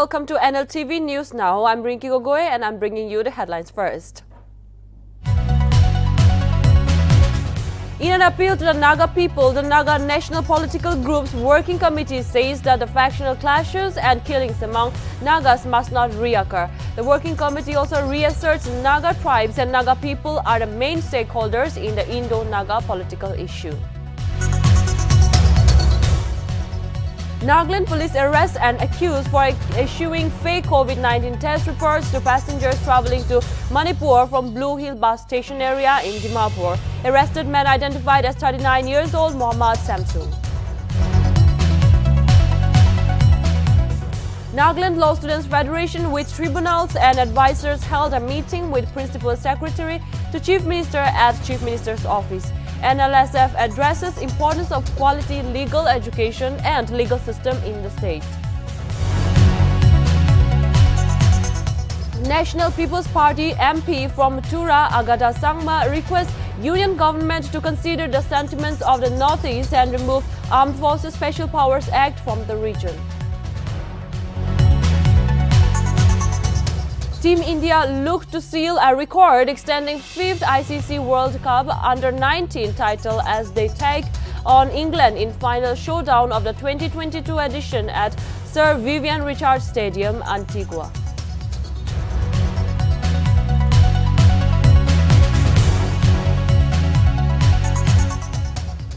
welcome to Nltv News Now. I'm Rinki Gogoi and I'm bringing you the headlines first. In an appeal to the Naga people, the Naga National Political Group's Working Committee says that the factional clashes and killings among Nagas must not reoccur. The Working Committee also reasserts Naga tribes and Naga people are the main stakeholders in the Indo-Naga political issue. Nagaland police arrest and accused for issuing fake COVID-19 test reports to passengers traveling to Manipur from Blue Hill bus station area in Dimapur. Arrested man identified as 39 years old Mohammad Samsung. Nagaland Law Students Federation with tribunals and advisors held a meeting with Principal Secretary to Chief Minister at Chief Minister's office. NLSF addresses importance of quality legal education and legal system in the state. National People's Party MP from Tura Agata Sangma requests Union government to consider the sentiments of the Northeast and remove Armed Forces Special Powers Act from the region. Team India looked to seal a record extending 5th ICC World Cup Under-19 title as they take on England in final showdown of the 2022 edition at Sir Vivian Richard Stadium, Antigua.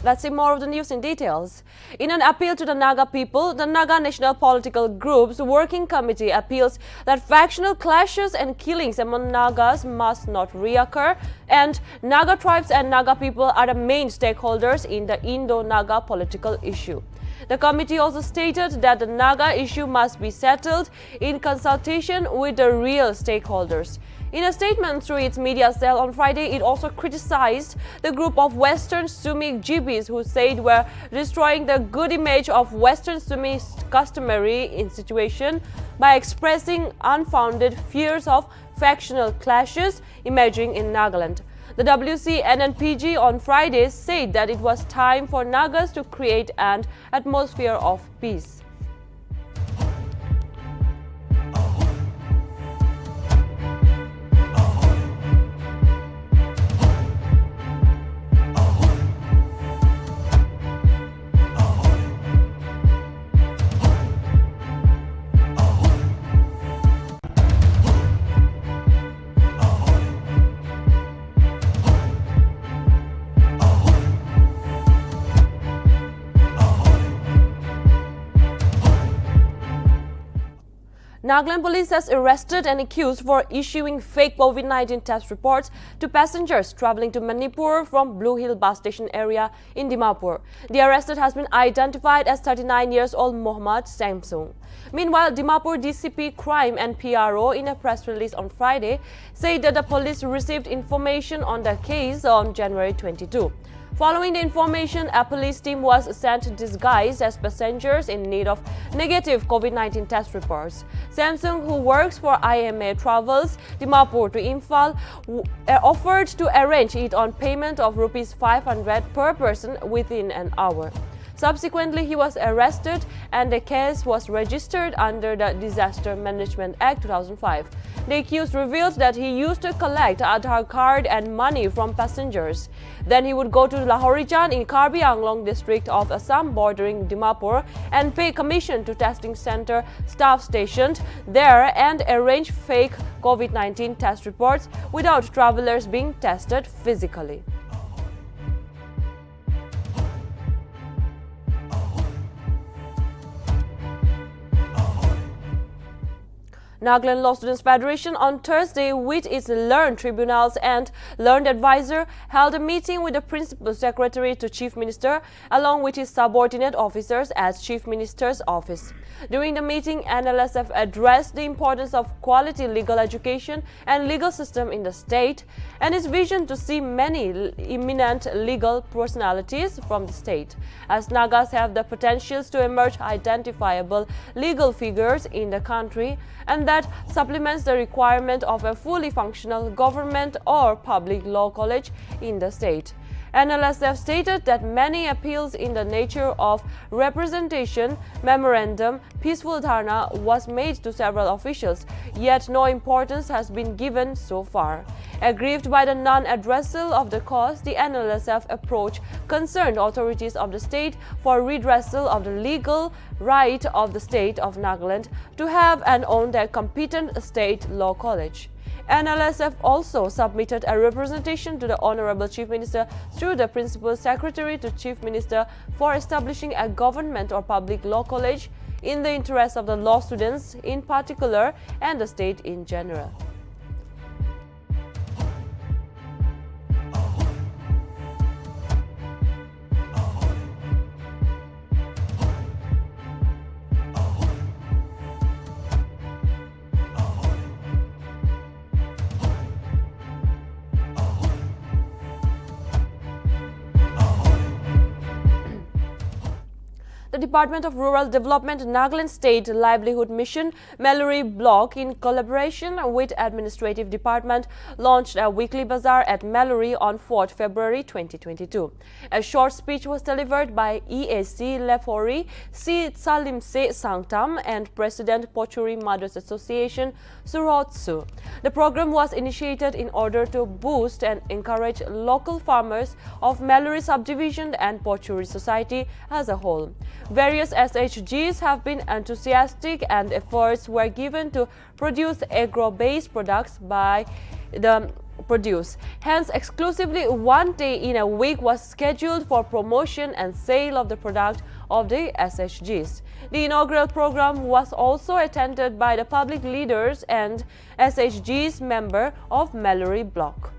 Let's see more of the news in details. In an appeal to the Naga people, the Naga National Political Group's Working Committee appeals that factional clashes and killings among Nagas must not reoccur, and Naga tribes and Naga people are the main stakeholders in the Indo-Naga political issue. The committee also stated that the Naga issue must be settled in consultation with the real stakeholders. In a statement through its media cell on Friday, it also criticized the group of Western Sumi Jibis who said were destroying the good image of Western Sumi's customary situation by expressing unfounded fears of factional clashes emerging in Nagaland. The WCNNPG on Friday said that it was time for Nagas to create an atmosphere of peace. Nagaland police has arrested and accused for issuing fake COVID-19 test reports to passengers traveling to Manipur from Blue Hill bus station area in Dimapur. The arrested has been identified as 39 years old Mohammad Samsung. Meanwhile, Dimapur DCP Crime and PRO in a press release on Friday said that the police received information on the case on January 22. Following the information, a police team was sent disguised as passengers in need of negative COVID-19 test reports. Samsung, who works for IMA Travels Dimapur to Imphal, offered to arrange it on payment of Rs 500 per person within an hour. Subsequently, he was arrested and the case was registered under the Disaster Management Act 2005. The accused revealed that he used to collect Aadhaar card and money from passengers. Then he would go to Lahorijan in Karbi Anglong district of Assam bordering Dimapur and pay commission to testing center staff stationed there and arrange fake COVID-19 test reports without travelers being tested physically. Nagaland Law Students Federation on Thursday, with its learned tribunals and learned advisor, held a meeting with the Principal Secretary to Chief Minister along with his subordinate officers at Chief Minister's office. During the meeting, NLSF addressed the importance of quality legal education and legal system in the state and its vision to see many eminent legal personalities from the state, as Nagas have the potentials to emerge identifiable legal figures in the country, and that supplements the requirement of a fully functional government or public law college in the state. NLSF stated that many appeals in the nature of representation, memorandum, peaceful dharna was made to several officials, yet no importance has been given so far. Aggrieved by the non-addressal of the cause, the NLSF approached concerned authorities of the state for redressal of the legal right of the state of Nagaland to have and own their competent state law college. NLSF also submitted a representation to the Honorable Chief Minister through the Principal Secretary to Chief Minister for establishing a government or public law college in the interest of the law students in particular and the state in general. The Department of Rural Development Nagaland State Livelihood Mission Mallory Block, in collaboration with Administrative Department, launched a weekly bazaar at Mallory on 4th February 2022. A short speech was delivered by EAC Lefori C. Salimse Sangtam and President Pochuri Mothers Association Surhotsu. The program was initiated in order to boost and encourage local farmers of Mallory subdivision and Pochuri society as a whole. Various SHGs have been enthusiastic and efforts were given to produce agro-based products by the produce. Hence, exclusively one day in a week was scheduled for promotion and sale of the product of the SHGs. The inaugural program was also attended by the public leaders and SHGs member of Mallory Block.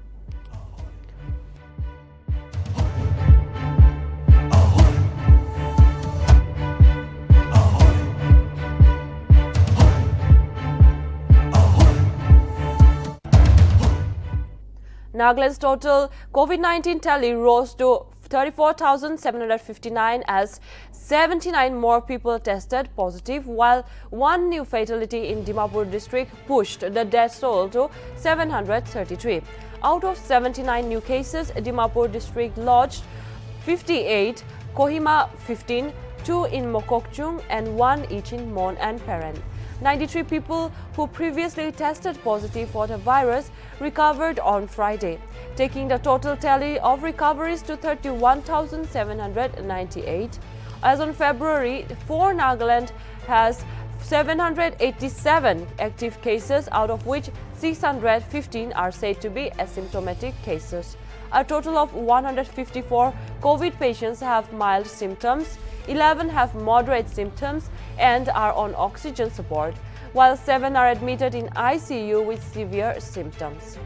Nagaland's total COVID-19 tally rose to 34,759 as 79 more people tested positive, while one new fatality in Dimapur district pushed the death toll to 733. Out of 79 new cases, Dimapur district lodged 58, Kohima 15, 2 in Mokokchung and 1 each in Mon and Peren. 93 people who previously tested positive for the virus recovered on Friday, taking the total tally of recoveries to 31,798. As on February 4, Nagaland has 787 active cases, out of which 615 are said to be asymptomatic cases. A total of 154 COVID patients have mild symptoms, 11 have moderate symptoms and are on oxygen support, while 7 are admitted in ICU with severe symptoms.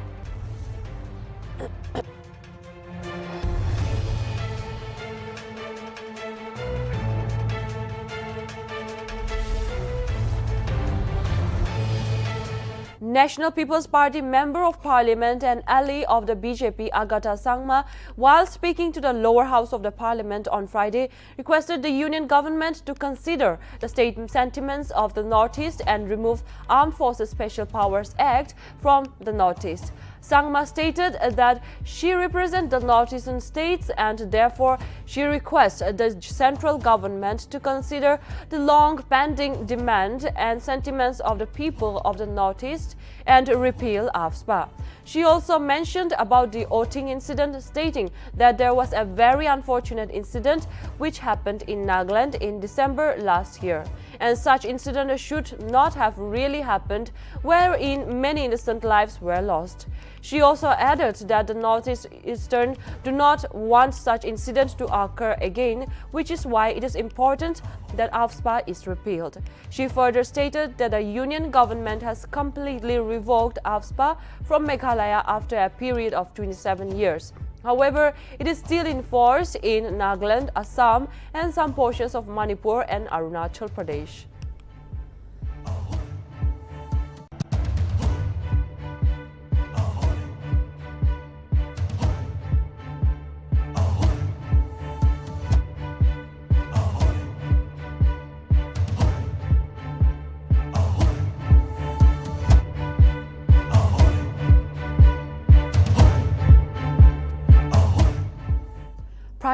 National People's Party Member of Parliament and ally of the BJP Agata Sangma, while speaking to the lower house of the Parliament on Friday, requested the Union government to consider the state sentiments of the Northeast and remove Armed Forces Special Powers Act from the Northeast. Sangma stated that she represents the northeastern states and therefore she requests the central government to consider the long-pending demand and sentiments of the people of the northeast and repeal AFSPA. She also mentioned about the voting incident, stating that there was a very unfortunate incident which happened in Nagaland in December last year, and such incident should not have really happened, wherein many innocent lives were lost. She also added that the Northeastern do not want such incidents to occur again, which is why it is important that AFSPA is repealed. She further stated that the Union government has completely revoked AFSPA from Meghalaya after a period of 27 years. However, it is still in force in Nagaland, Assam, and some portions of Manipur and Arunachal Pradesh.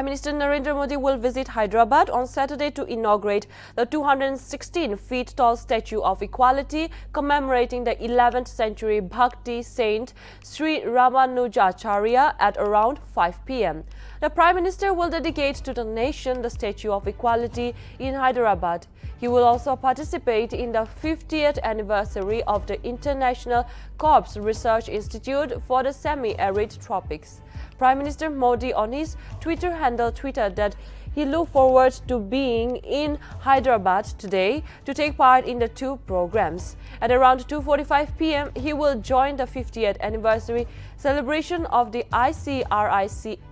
Prime Minister Narendra Modi will visit Hyderabad on Saturday to inaugurate the 216 feet tall Statue of Equality commemorating the 11th century Bhakti saint Sri Ramanujacharya at around 5 p.m. The Prime Minister will dedicate to the nation the Statue of Equality in Hyderabad. He will also participate in the 50th anniversary of the International Corps Research Institute for the Semi-Arid Tropics. Prime Minister Modi on his Twitter handle tweeted that he looked forward to being in Hyderabad today to take part in the two programs. At around 2:45 p.m., he will join the 50th anniversary celebration of the ICRIC-SAT,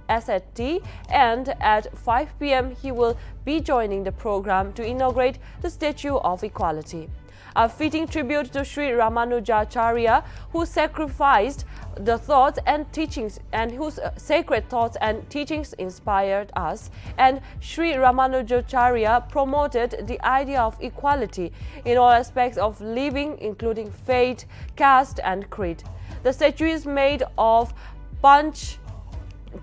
and at 5 p.m. he will be joining the program to inaugurate the Statue of Equality. A fitting tribute to Sri Ramanujacharya, who sacrificed the thoughts and teachings and whose sacred thoughts and teachings inspired us, and Sri Ramanujacharya promoted the idea of equality in all aspects of living, including faith, caste and creed. The statue is made of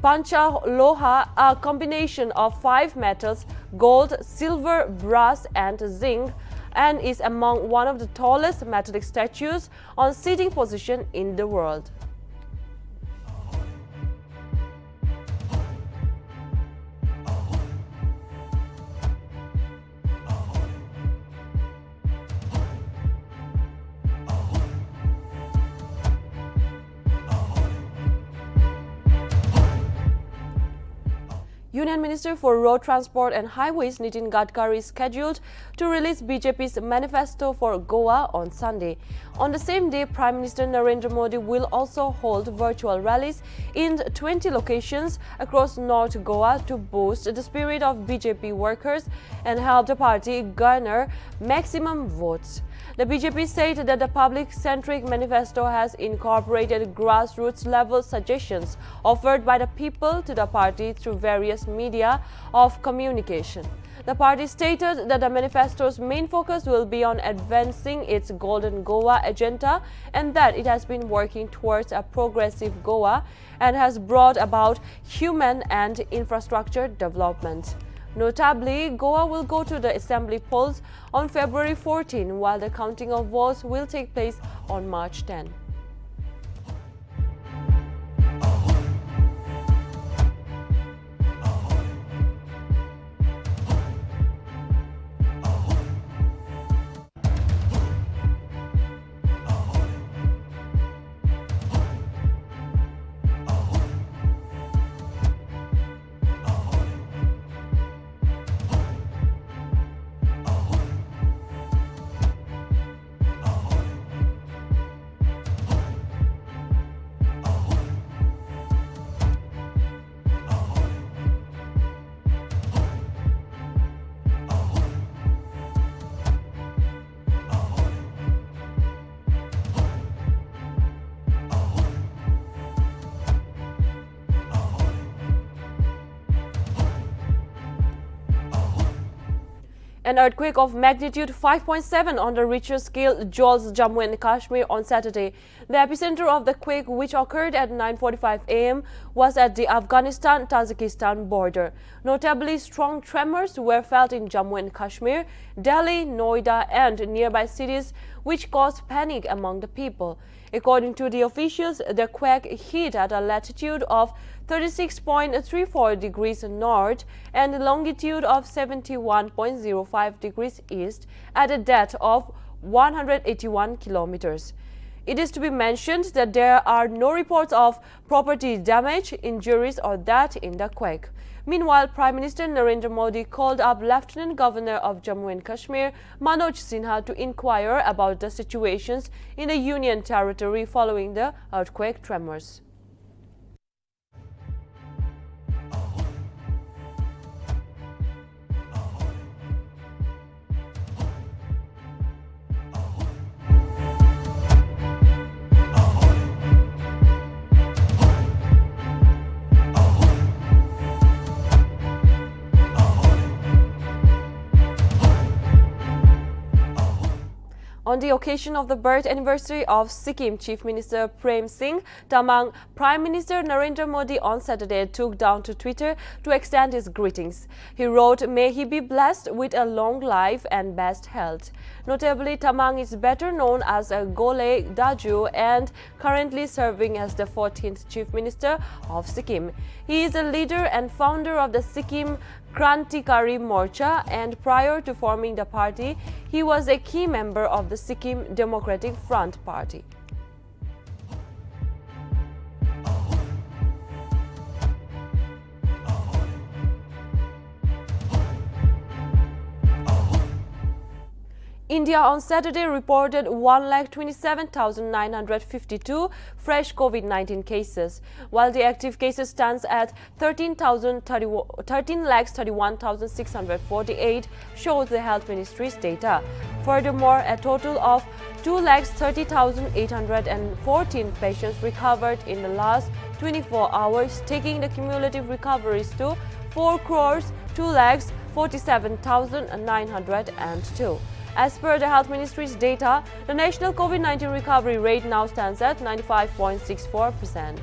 Panchaloha, a combination of 5 metals, gold, silver, brass and zinc, and is among one of the tallest metallic statues on sitting position in the world. Union Minister for Road Transport and Highways Nitin Gadkari is scheduled to release BJP's Manifesto for Goa on Sunday. On the same day, Prime Minister Narendra Modi will also hold virtual rallies in 20 locations across North Goa to boost the spirit of BJP workers and help the party garner maximum votes. The BJP said that the public-centric manifesto has incorporated grassroots-level suggestions offered by the people to the party through various media of communication. The party stated that the manifesto's main focus will be on advancing its Golden Goa agenda and that it has been working towards a progressive Goa and has brought about human and infrastructure development. Notably, Goa will go to the assembly polls on February 14, while the counting of votes will take place on March 10. An earthquake of magnitude 5.7 on the Richter scale jolts Jammu and Kashmir on Saturday. The epicenter of the quake, which occurred at 9:45 a.m., was at the Afghanistan-Tajikistan border. Notably, strong tremors were felt in Jammu and Kashmir, Delhi, Noida and nearby cities, which caused panic among the people. According to the officials, the quake hit at a latitude of 36.34 degrees north and longitude of 71.05 degrees east at a depth of 181 kilometers. It is to be mentioned that there are no reports of property damage, injuries or death in the quake. Meanwhile, Prime Minister Narendra Modi called up Lieutenant Governor of Jammu and Kashmir, Manoj Sinha, to inquire about the situations in the Union territory following the earthquake tremors. On On the occasion of the birth anniversary of Sikkim Chief Minister Prem Singh Tamang, Prime Minister Narendra Modi on Saturday took down to Twitter to extend his greetings. He wrote, "May he be blessed with a long life and best health." Notably, Tamang is better known as a Gole Daju and currently serving as the 14th Chief Minister of Sikkim. He is a leader and founder of the Sikkim Krantikari Morcha, and prior to forming the party, he was a key member of the Sikkim Democratic Front Party. India on Saturday reported 1,27,952 fresh COVID-19 cases, while the active cases stands at 13,31,648, shows the Health Ministry's data. Furthermore, a total of 2,30,814 patients recovered in the last 24 hours, taking the cumulative recoveries to 4,2,47,902. As per the Health Ministry's data, the national COVID-19 recovery rate now stands at 95.64%.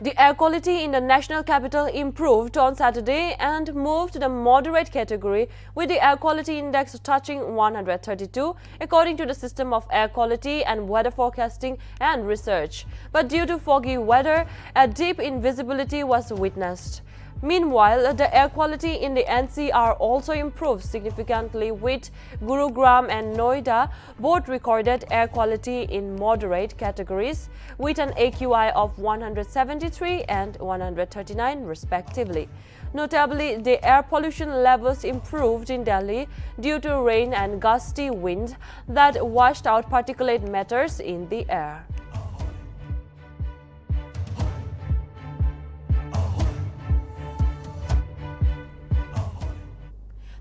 The air quality in the national capital improved on Saturday and moved to the moderate category, with the air quality index touching 132, according to the System of Air Quality and Weather Forecasting and Research. But due to foggy weather, a dip in visibility was witnessed. Meanwhile, the air quality in the NCR also improved significantly, with Gurugram and Noida both recorded air quality in moderate categories, with an AQI of 173 and 139 respectively. Notably, the air pollution levels improved in Delhi due to rain and gusty wind that washed out particulate matters in the air.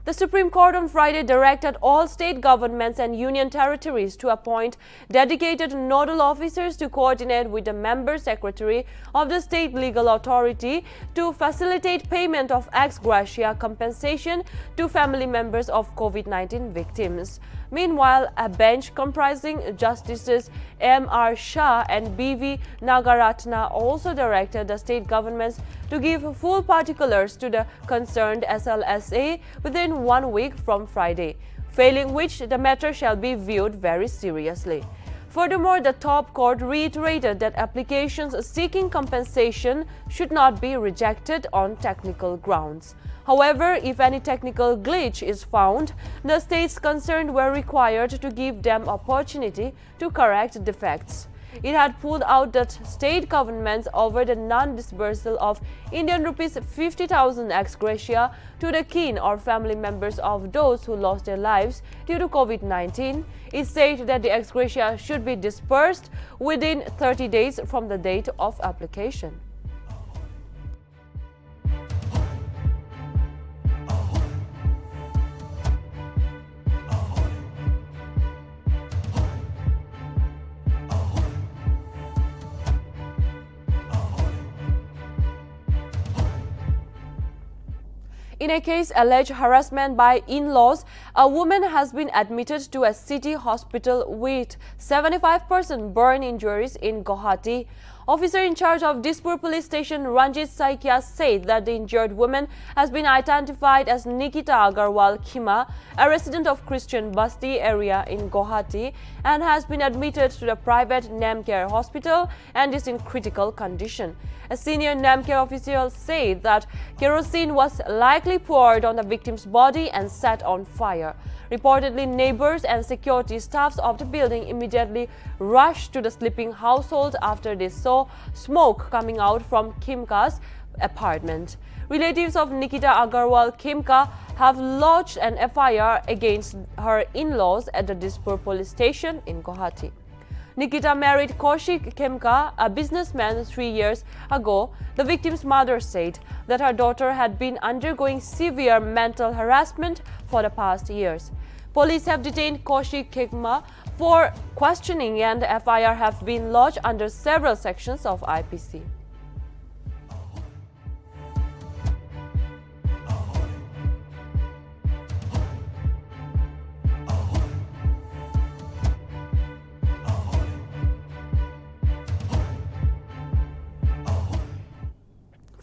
The Supreme Court on Friday directed all state governments and union territories to appoint dedicated nodal officers to coordinate with the member secretary of the state legal authority to facilitate payment of ex gratia compensation to family members of COVID-19 victims. Meanwhile, a bench comprising Justices M.R. Shah and B.V. Nagaratna also directed the state governments to give full particulars to the concerned SLSA within 1 week from Friday, failing which the matter shall be viewed very seriously. Furthermore, the top court reiterated that applications seeking compensation should not be rejected on technical grounds. However, if any technical glitch is found, the states concerned were required to give them opportunity to correct defects. It had pulled out that state governments over the non-disbursal of Indian rupees 50,000 ex gratia to the kin or family members of those who lost their lives due to COVID-19. It said that the ex gratia should be dispersed within 30 days from the date of application. In a case alleged harassment by in-laws, a woman has been admitted to a city hospital with 75% burn injuries in Guwahati. Officer in charge of Dispur Police Station Ranjit Saikia said that the injured woman has been identified as Nikita Agarwal Khima, a resident of Christian Basti area in Guwahati, and has been admitted to the private Namcare hospital and is in critical condition. A senior Namcare official said that kerosene was likely poured on the victim's body and set on fire. Reportedly, neighbors and security staffs of the building immediately rushed to the sleeping household after they saw smoke coming out from Khimka's apartment. Relatives of Nikita Agarwal Khimka have lodged an FIR against her in-laws at the Dispur police station in Guwahati. Nikita married Kaushik Khimka, a businessman, 3 years ago. The victim's mother said that her daughter had been undergoing severe mental harassment for the past years. Police have detained Kaushik Khimka for questioning, and FIR have been lodged under several sections of IPC.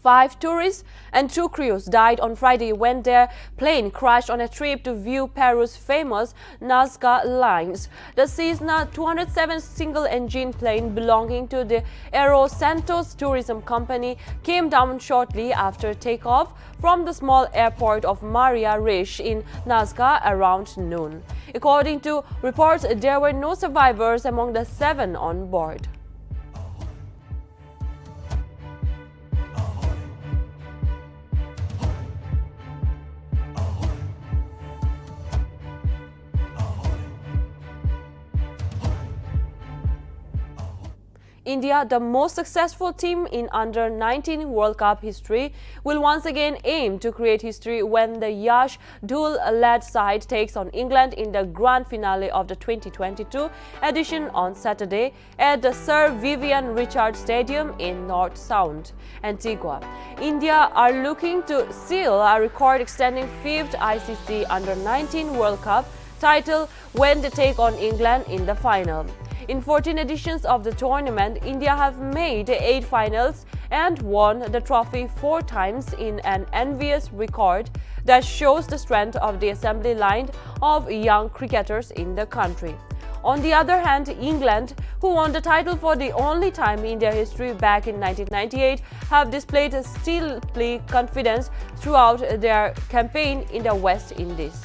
5 tourists and 2 crews died on Friday when their plane crashed on a trip to view Peru's famous Nazca lines. The Cessna 207 single-engine plane belonging to the Aero Santos tourism company came down shortly after takeoff from the small airport of Maria Rich in Nazca around noon. According to reports, there were no survivors among the 7 on board. India, the most successful team in Under-19 World Cup history, will once again aim to create history when the Yash Dhul-led side takes on England in the grand finale of the 2022 edition on Saturday at the Sir Vivian Richard Stadium in North Sound, Antigua. India are looking to seal a record-extending 5th ICC Under-19 World Cup title when they take on England in the final. In 14 editions of the tournament, India have made 8 finals and won the trophy 4 times in an envious record that shows the strength of the assembly line of young cricketers in the country. On the other hand, England, who won the title for the only time in their history back in 1998, have displayed a steely confidence throughout their campaign in the West Indies.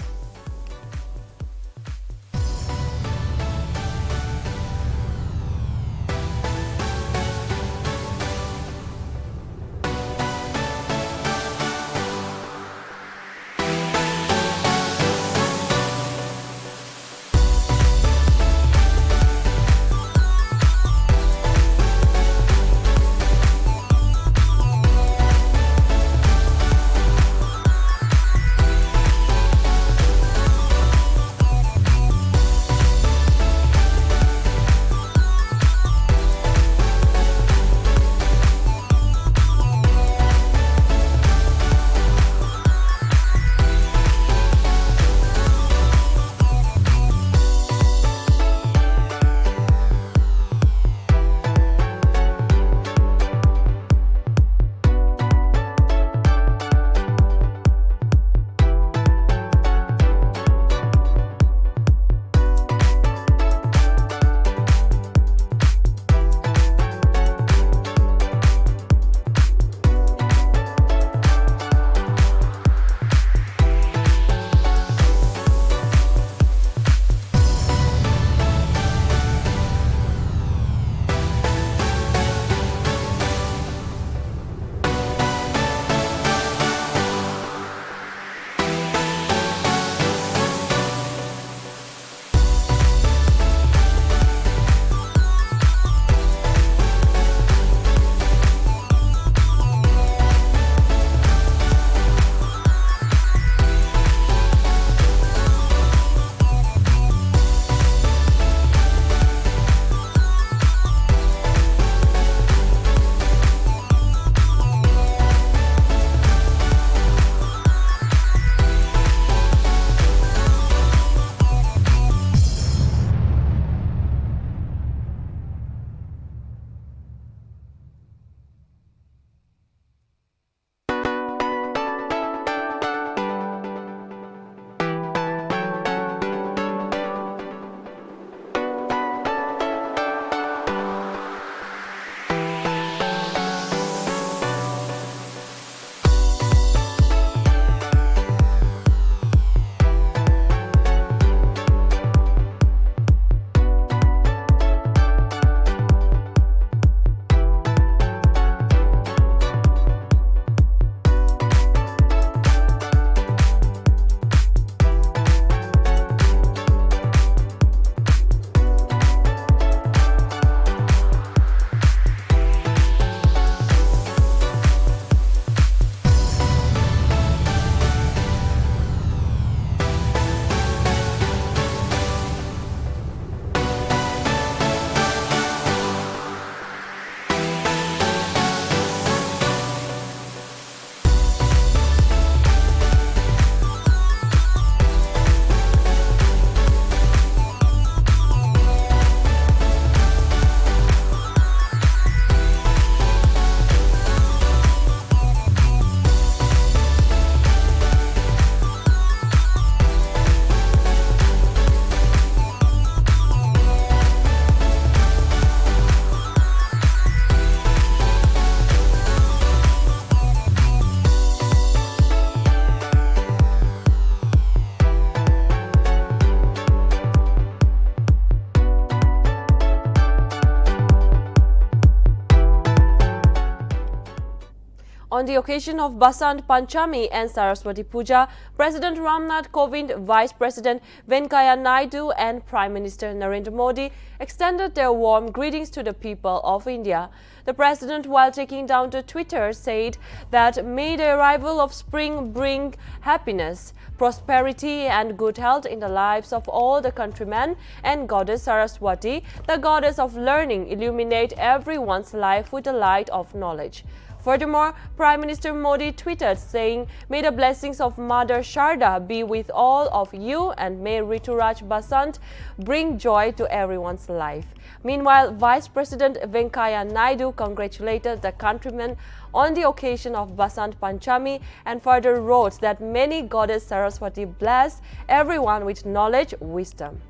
On the occasion of Basant Panchami and Saraswati Puja, President Ramnath Kovind, Vice President Venkaiah Naidu and Prime Minister Narendra Modi extended their warm greetings to the people of India. The President, while taking down to Twitter, said that may the arrival of spring bring happiness, prosperity and good health in the lives of all the countrymen, and Goddess Saraswati, the goddess of learning, illuminate everyone's life with the light of knowledge. Furthermore, Prime Minister Modi tweeted saying, "May the blessings of Mother Sharda be with all of you and may Rituraj Basant bring joy to everyone's life." Meanwhile, Vice President Venkaiah Naidu congratulated the countrymen on the occasion of Basant Panchami and further wrote that many Goddess Saraswati bless everyone with knowledge, wisdom.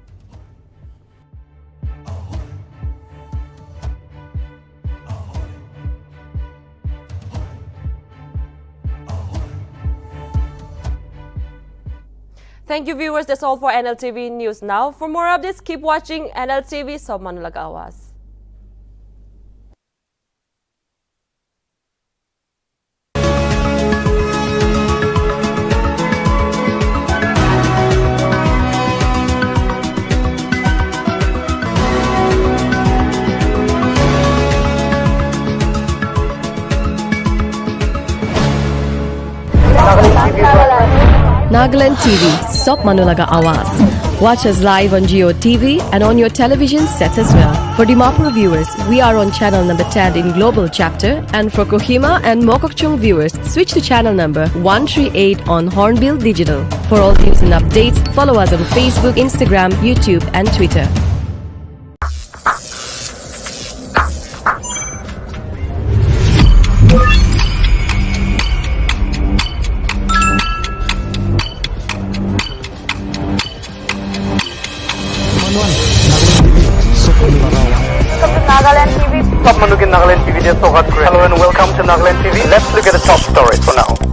Thank you, viewers. That's all for Nltv News Now. For more updates, keep watching Nltv Sob Manulaga Awas. Nagaland TV, Sob Manulaga Awas. Watch us live on Jio TV and on your television sets as well. For Dimapur viewers, we are on channel number 10 in Global Chapter, and for Kohima and Mokokchung viewers, switch to channel number 138 on Hornbill Digital. For all news and updates, follow us on Facebook, Instagram, YouTube and Twitter. Nagaland TV. Hello and welcome to Nagaland TV. Let's look at the top stories for now.